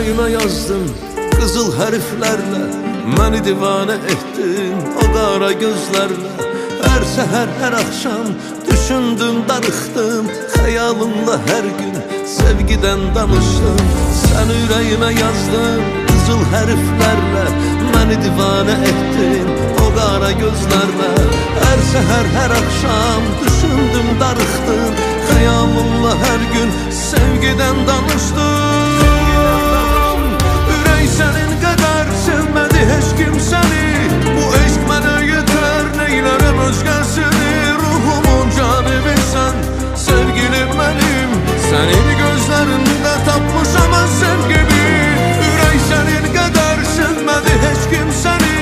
ürəyimə yazdım qızıl hərflərlə, məni divanə etdin o qara gözlərlə. Hər səhər, hər axşam düşündüm, darıxdım, xəyalımla hər gün sevgidən danışdım. Sən ürəyimə yazdın qızıl hərflərlə, məni divanə etdin o qara gözlərlə. Hər səhər, hər axşam düşündüm, darıxdım, xəyalımla hər gün sevgidən danışdım. Ürək sənin qədər sevmədi heç kim səni, bu eşq mənə yetər, neylərəm özgəsini. Ruhumun canibisən, sevgilim mənim, sənin gözlərində tapmışam mən sevgimi. Ürək sənin qədər sevmədi heç kim səni,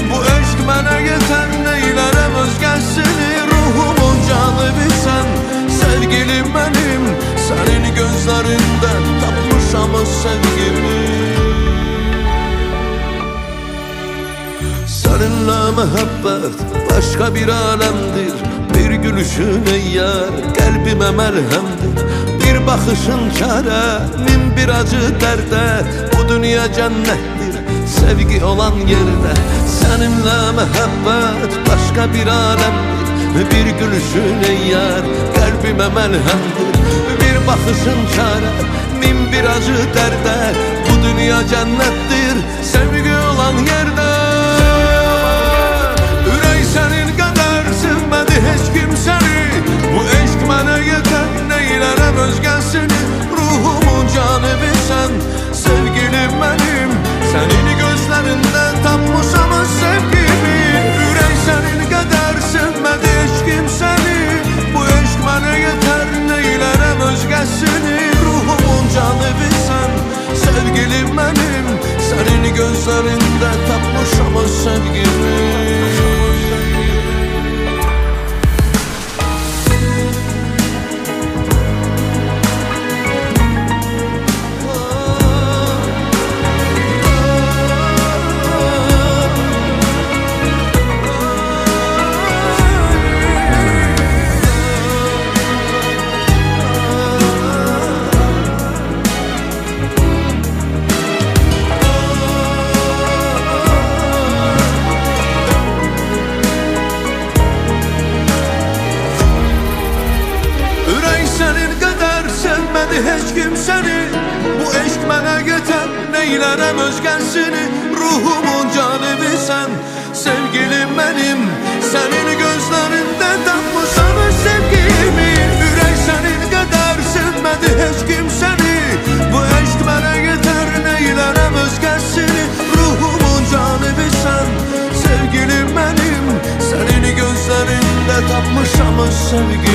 bu eşq mənə yetər, neylərəm özgəsini. Ruhumun canibisən, sevgilim mənim, sənin gözlərində tapmışam o sevgimi. Səninlə məhəbbət başqa bir aləmdir, bir gülüşün eyyər qəlbimə məlhəmdir. Bir baxışın çarə, min bir acı dərdə, bu dünya cənnətdir sevgi olan yerdə. Səninlə məhəbbət başqa bir aləmdir, bir gülüşün eyyər qəlbimə məlhəmdir. Bir baxışın çarə, min bir acı dərdə, bu dünya cənnətdir sevgi olan yerdə. Sənin qədər sevmədi heç kim səni, bu eşq mənə yetər, neylərəm özgəsini. Ruhumun canibisən, sevgilim mənim, sənin gözlərində tapmışam o sevgimi. Ürək sənin qədər sevmədi heç kim səni, bu eşq mənə yetər, neylərəm özgəsini. Ruhumun canibisən, sevgilim mənim, sənin gözlərində tapmışam o sevgimi. Heç kim səni, bu eşq mənə yetər, neylərəm özgəsini. Ruhumun canibisən, sevgilim mənim, sənin gözlərində tapmışam öz sevgimi. Ürək sənin qədər sevmədi heç kim səni, bu eşq mənə yetər, neylərəm özgəsini. Ruhumun canibisən, sevgilim mənim, sənin gözlərində tapmışam öz sevgimi.